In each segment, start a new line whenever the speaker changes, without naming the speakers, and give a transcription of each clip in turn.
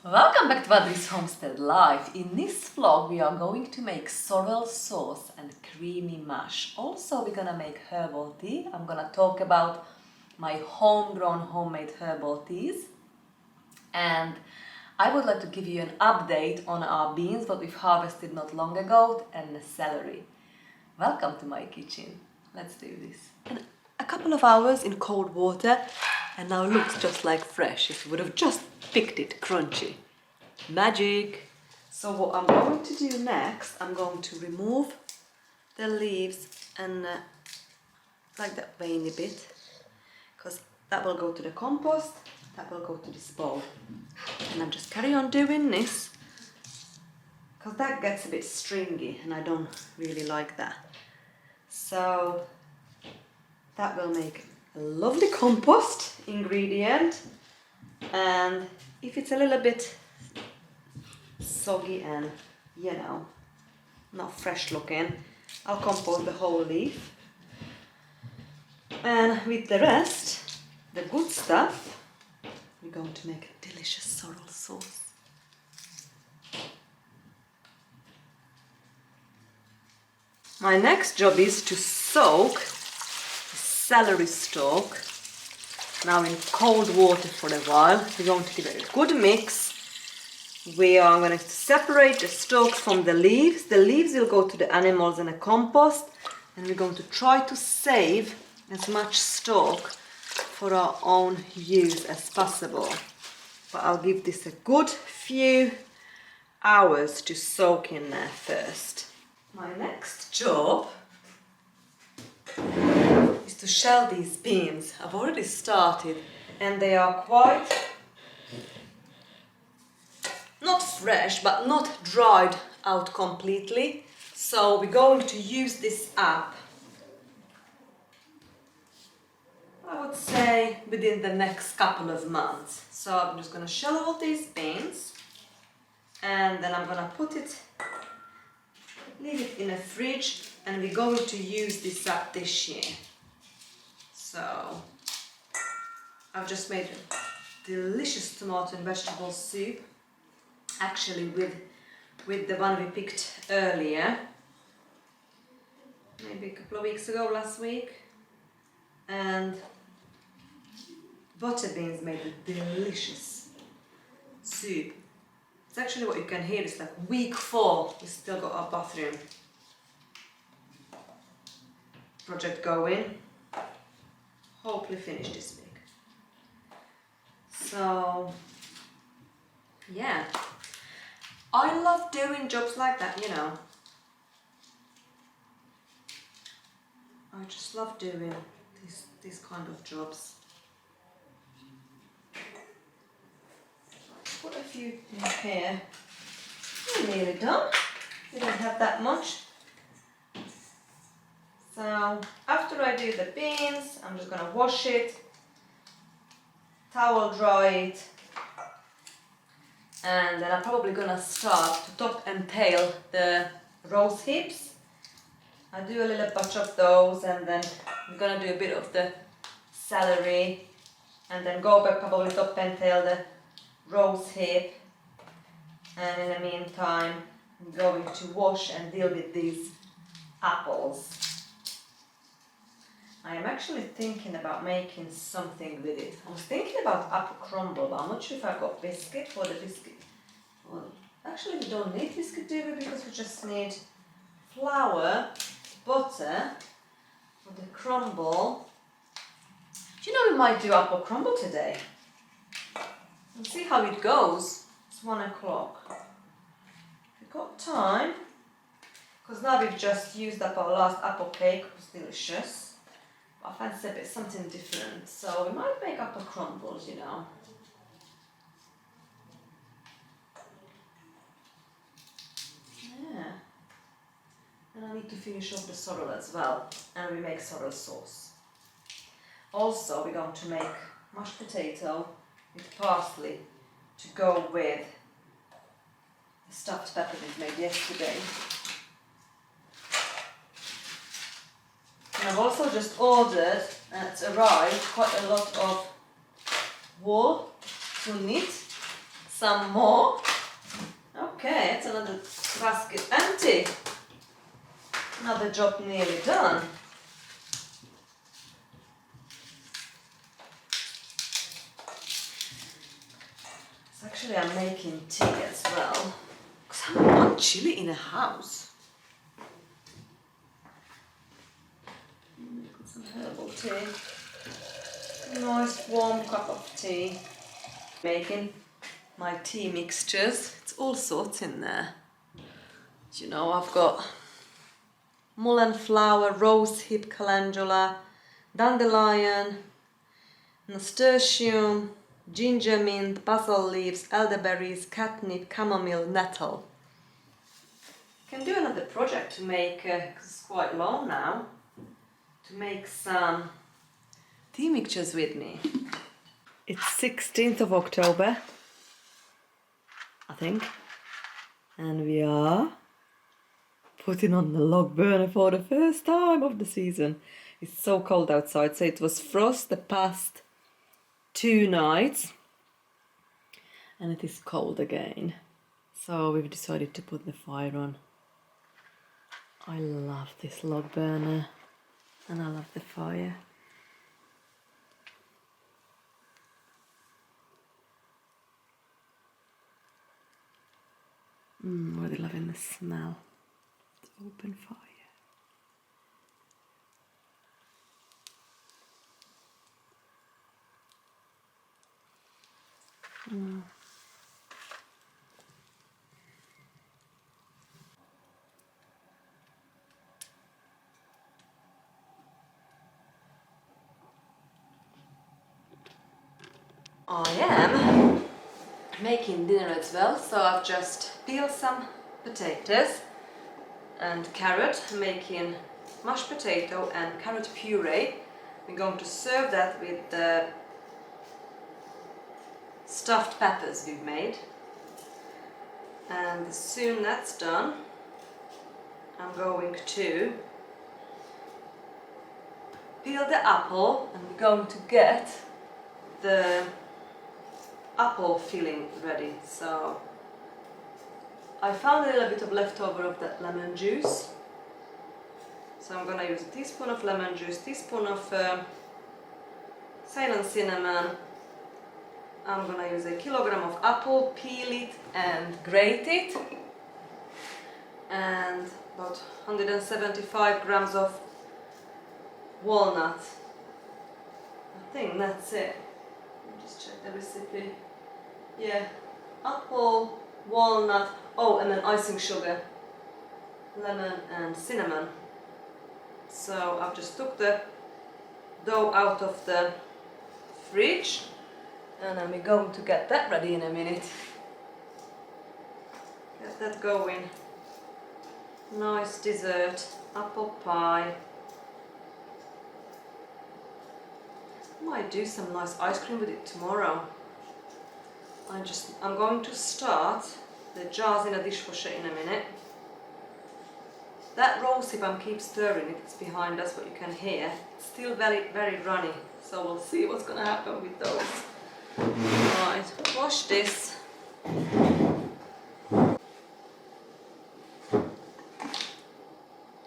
Welcome back to Adri's Homestead Life. In this vlog we are going to make sorrel sauce and creamy mash. Also we're gonna make herbal tea. I'm gonna talk about my homegrown homemade herbal teas. And I would like to give you an update on our beans that we've harvested not long ago and the celery. Welcome to my kitchen. Let's do this. And a couple of hours in cold water and now looks just like fresh. If you would have just picked it crunchy. Magic! So what I'm going to do next, I'm going to remove the leaves and like that veiny bit, because that will go to the compost, that will go to this bowl. And I'll just carry on doing this, because that gets a bit stringy and I don't really like that. So that will make a lovely compost ingredient, and if it's a little bit soggy and not fresh looking, I'll compost the whole leaf, and with the rest, the good stuff, we're going to make a delicious sorrel sauce. My next job is to soak the celery stalk now in cold water for a while. We're going to give it a good mix. We are going to separate the stalks from the leaves. The leaves will go to the animals in a compost, and we're going to try to save as much stalk for our own use as possible. But I'll give this a good few hours to soak in there first. My next job is to shell these beans. I've already started, and they are quite not fresh, but not dried out completely. So we're going to use this up, I would say, within the next couple of months. So I'm just going to shell all these beans, and then I'm going to leave it in a fridge, and we're going to use this up this year. So I've just made a delicious tomato and vegetable soup, actually with the one we picked earlier, maybe a couple of weeks ago, last week. And butter beans made a delicious soup. It's actually, what you can hear, it's like week 4. We still got our bathroom project going. Hopefully finish this week. So yeah, I love doing jobs like that, I just love doing these kind of jobs. Put a few in here. We're nearly done. We don't have that much. So after I do the beans, I'm just gonna wash it, towel dry it, and then I'm probably gonna start to top and tail the rose hips. I do a little batch of those, and then I'm gonna do a bit of the celery, and then go back, probably top and tail the rose hip. And in the meantime, I'm going to wash and deal with these apples. I am actually thinking about making something with it. I was thinking about apple crumble, but I'm not sure if I've got biscuit for the biscuit. Well, actually we don't need biscuit, do we? Because we just need flour, butter for the crumble. Do you know we might do apple crumble today? We'll see how it goes. It's 1 o'clock. If you've got time, because now we've just used up our last apple cake, it was delicious. I fancy a bit something different, so we might make apple crumbles, Yeah. And I need to finish off the sorrel as well, and we make sorrel sauce. Also, we're going to make mashed potato with parsley to go with the stuffed pepper we made yesterday. And I've also just ordered, and it's arrived, quite a lot of wool to knit some more. Okay, it's another basket empty. Another job nearly done. So actually I'm making tea as well. Because I don't want chili in a house. Got some herbal tea. Nice warm cup of tea. Making my tea mixtures. It's all sorts in there. You know, I've got mullein flower, rosehip, calendula, dandelion, nasturtium, ginger mint, basil leaves, elderberries, catnip, chamomile, nettle. Can do another project to make, because it's quite long now, to make some tea mixtures with me. It's 16th of October, I think, and we are putting on the log burner for the first time of the season. It's so cold outside, so it was frost the past 2 nights and it is cold again. So we've decided to put the fire on. I love this log burner and I love the fire. Really loving the smell. It's open fire. I am making dinner as well, so I've just peeled some potatoes and carrot, making mashed potato and carrot puree. We're going to serve that with the stuffed peppers we've made. And as soon that's done, I'm going to peel the apple and we're going to get the apple filling ready. So I found a little bit of leftover of that lemon juice. So I'm gonna use a teaspoon of lemon juice, teaspoon of Ceylon cinnamon. I'm gonna use a kilogram of apple, peel it and grate it. And about 175 grams of walnut. I think that's it. Let me just check the recipe. Yeah, apple, walnut, oh, and then icing sugar, lemon and cinnamon. So I've just took the dough out of the fridge and then we're going to get that ready in a minute. Get that going. Nice dessert, apple pie. Might do some nice ice cream with it tomorrow. I'm going to start the jars in a dishwasher in a minute. That rosehip I'm keep stirring, it's behind, that's what you can hear. It's still very, very runny, so we'll see what's gonna happen with those. Right, wash this.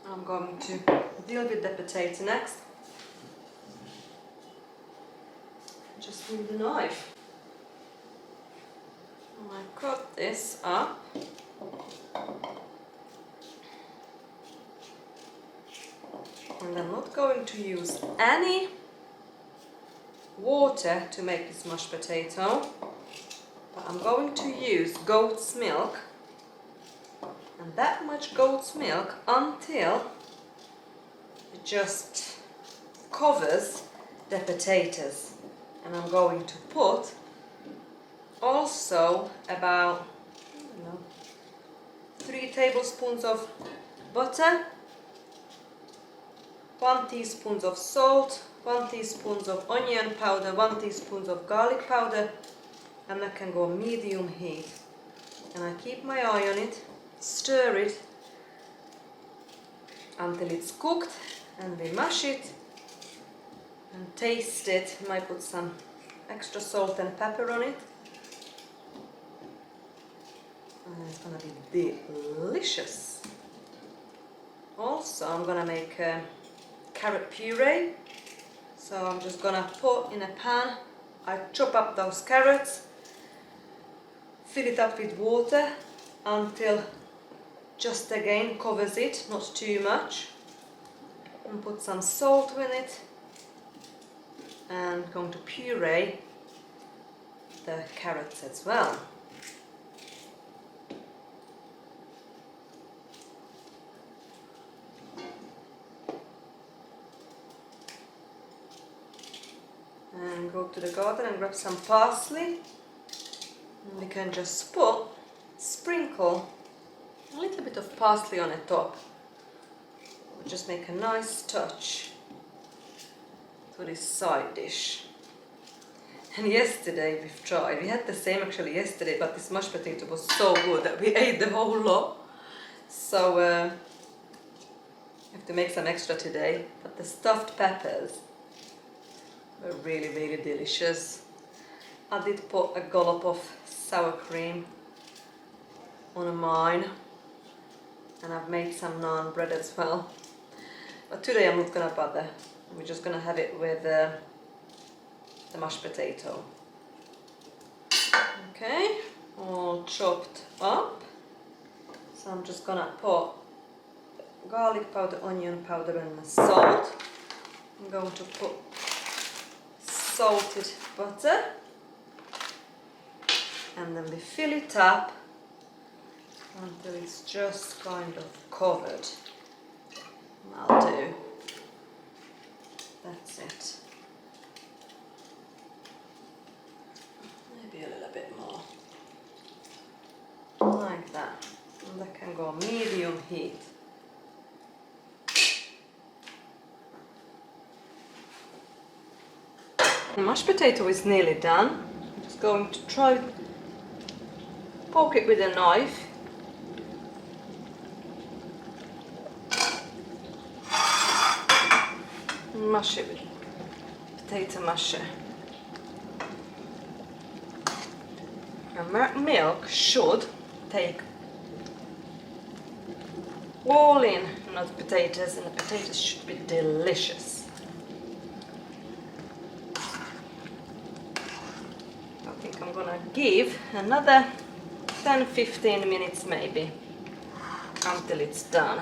I'm going to deal with the potato next. Just with the knife. I cut this up. And I'm not going to use any water to make this mashed potato, but I'm going to use goat's milk, and that much goat's milk until it just covers the potatoes. And I'm going to put also about, I don't know, 3 tablespoons of butter, 1 teaspoon of salt, 1 teaspoon of onion powder, 1 teaspoon of garlic powder, and that can go medium heat. And I keep my eye on it, stir it until it's cooked, and we mash it and taste it. I might put some extra salt and pepper on it. and it's gonna be delicious. Also, I'm gonna make carrot puree. So I'm just gonna put in a pan, I chop up those carrots, fill it up with water until just again covers it, not too much, and put some salt in it, and going to puree the carrots as well. And go to the garden and grab some parsley, and we can just sprinkle a little bit of parsley on the top. We'll just make a nice touch to this side dish. And yesterday we had the same actually yesterday, but this mashed potato was so good that we ate the whole lot. So I have to make some extra today, but the stuffed peppers were really, really delicious. I did put a dollop of sour cream on mine, and I've made some naan bread as well. But today I'm not gonna bother. We're just gonna have it with the mashed potato. Okay, all chopped up. So I'm just gonna put garlic powder, onion powder, and salt. I'm going to put salted butter, and then we fill it up until it's just kind of covered. I'll do. That's it. Maybe a little bit more. Like that. And that can go medium heat. The mashed potato is nearly done. I'm just going to try poke it with a knife. And mash it with potato masher. And milk should take all in, not potatoes, and the potatoes should be delicious. I think I'm gonna give another 10-15 minutes maybe until it's done.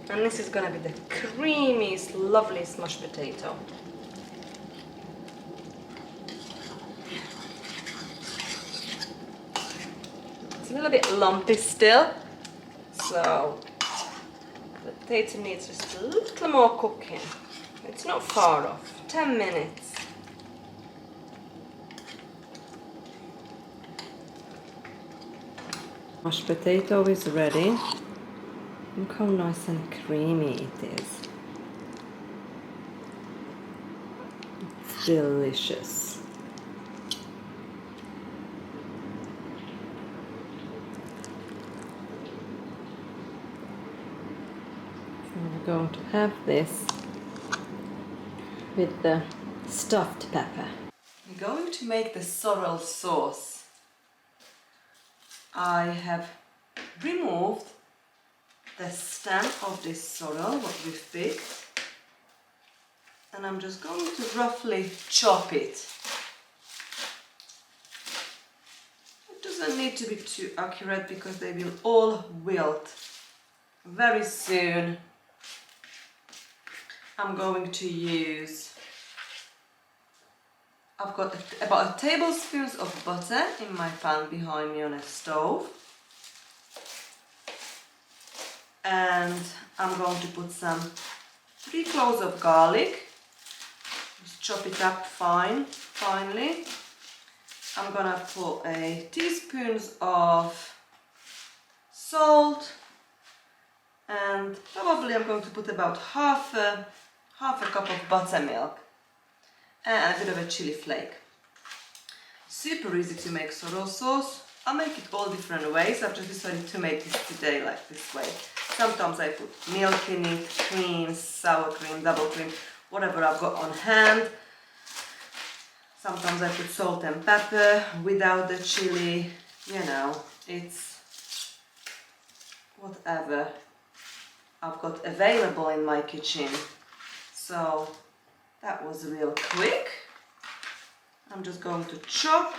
And this is gonna be the creamiest, loveliest mashed potato. It's a little bit lumpy still, so the potato needs just a little more cooking. It's not far off, 10 minutes. Mashed potato is ready. Look how nice and creamy it is. It's delicious. So we're going to have this with the stuffed pepper. We're going to make the sorrel sauce. I have removed the stem of this sorrel, what we've picked, and I'm just going to roughly chop it. It doesn't need to be too accurate because they will all wilt very soon. I'm going to use, I've got about a tablespoon of butter in my pan behind me on a stove. And I'm going to put some 3 cloves of garlic. Just chop it up finely. I'm gonna put a teaspoon of salt, and probably I'm going to put about half a cup of buttermilk and a bit of a chili flake. Super easy to make sorrel sauce. I'll make it all different ways. I've just decided to make this today like this way. Sometimes I put milk in it, cream, sour cream, double cream, whatever I've got on hand. Sometimes I put salt and pepper without the chili, you know, it's whatever I've got available in my kitchen. So that was real quick. I'm just going to chop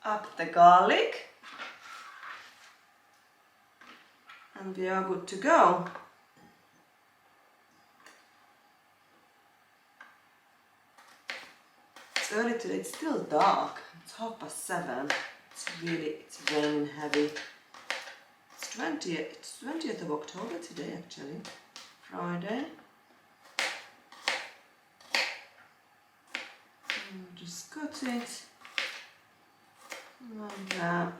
up the garlic and we are good to go. It's early today, it's still dark. It's 7:30. It's raining heavy. It's 20th of October today actually, Friday. Just cut it like that.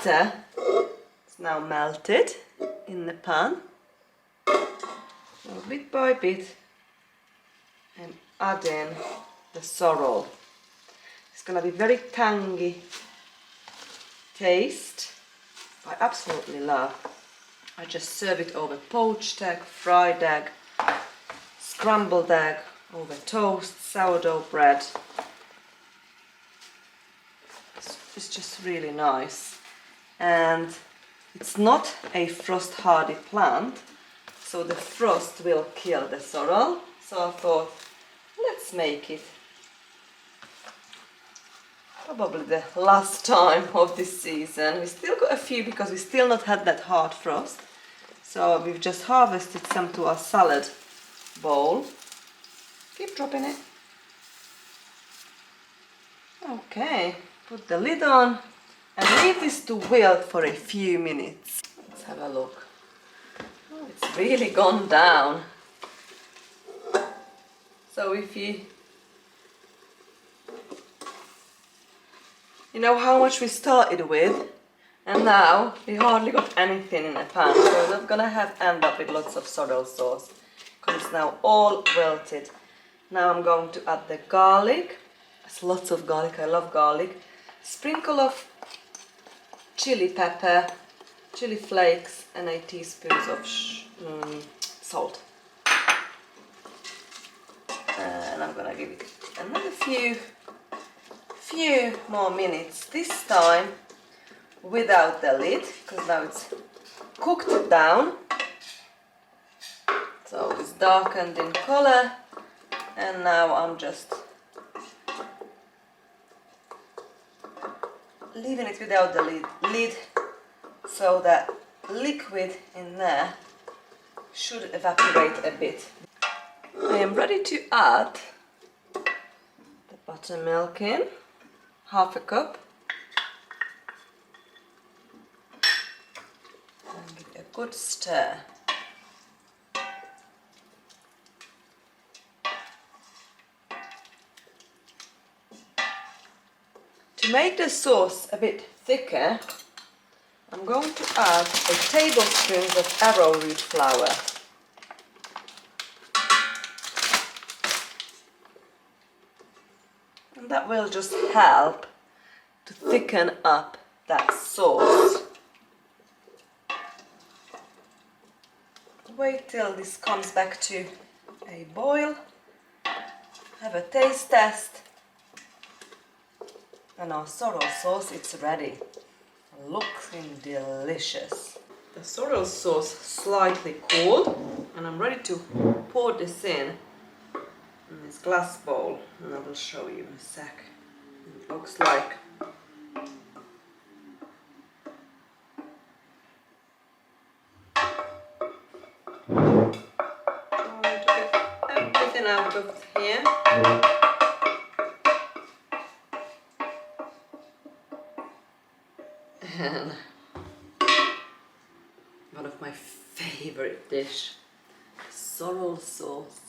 It's now melted in the pan. So bit by bit I'm adding the sorrel. It's gonna be very tangy taste. I absolutely love. I just serve it over poached egg, fried egg, scrambled egg, over toast, sourdough bread. It's just really nice. And it's not a frost hardy plant, so the frost will kill the sorrel. So I thought, let's make it probably the last time of this season. We still got a few because we still not had that hard frost. So we've just harvested some to our salad bowl. Keep dropping it. Okay, put the lid on and leave this to wilt for a few minutes. Let's have a look. Oh, it's really gone down. So if you know how much we started with, and now we hardly got anything in the pan, so we're not gonna end up with lots of sorrel sauce because it's now all wilted. Now I'm going to add the garlic. There's lots of garlic, I love garlic. Sprinkle of chili pepper, chili flakes and a teaspoon of salt. And I'm gonna give it another few more minutes, this time without the lid, because now it's cooked down. So it's darkened in color, and now I'm just leaving it without the lid so that liquid in there should evaporate a bit. I am ready to add the buttermilk in, half a cup, and give it a good stir. To make the sauce a bit thicker, I'm going to add a tablespoon of arrowroot flour. And that will just help to thicken up that sauce. Wait till this comes back to a boil. Have a taste test. And our sorrel sauce, it's ready. Looking delicious. The sorrel sauce slightly cooled, and I'm ready to pour this in this glass bowl, and I will show you in a sec. It looks like. Trying to get everything out of here. And one of my favorite dish, sorrel sauce.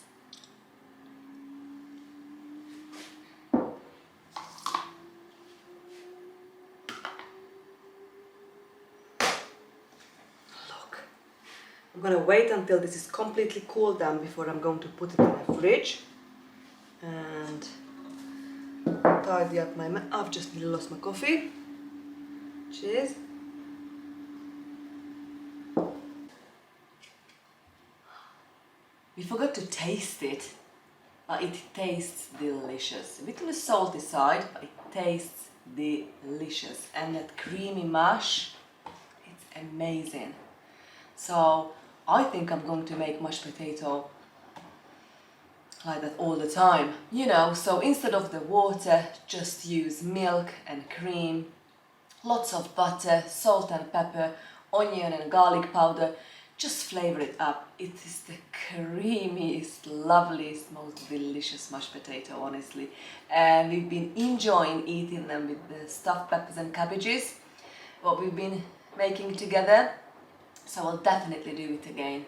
I'm gonna wait until this is completely cooled down before I'm going to put it in the fridge and tidy up my I've just lost my coffee. Cheers. We forgot to taste it, but it tastes delicious. A bit on the salty side, but it tastes delicious. And that creamy mash, it's amazing. So I think I'm going to make mashed potato like that all the time, you know. So instead of the water, just use milk and cream, lots of butter, salt and pepper, onion and garlic powder. Just flavor it up. It is the creamiest, loveliest, most delicious mashed potato, honestly. And we've been enjoying eating them with the stuffed peppers and cabbages, what we've been making together. So I'll definitely do it again.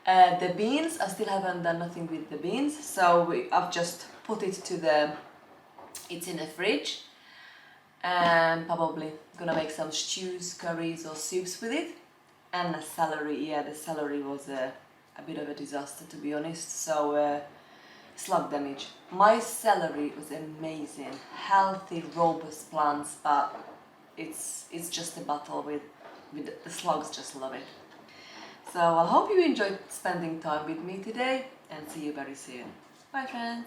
The beans, I still haven't done nothing with the beans, so I've just put it to it's in the fridge, and probably gonna make some stews, curries or soups with it. And the celery, yeah, the celery was a bit of a disaster, to be honest, so slug damage. My celery was amazing, healthy, robust plants, but it's just a battle with the slugs. Just love it. So I hope you enjoyed spending time with me today, and see you very soon. Bye friends!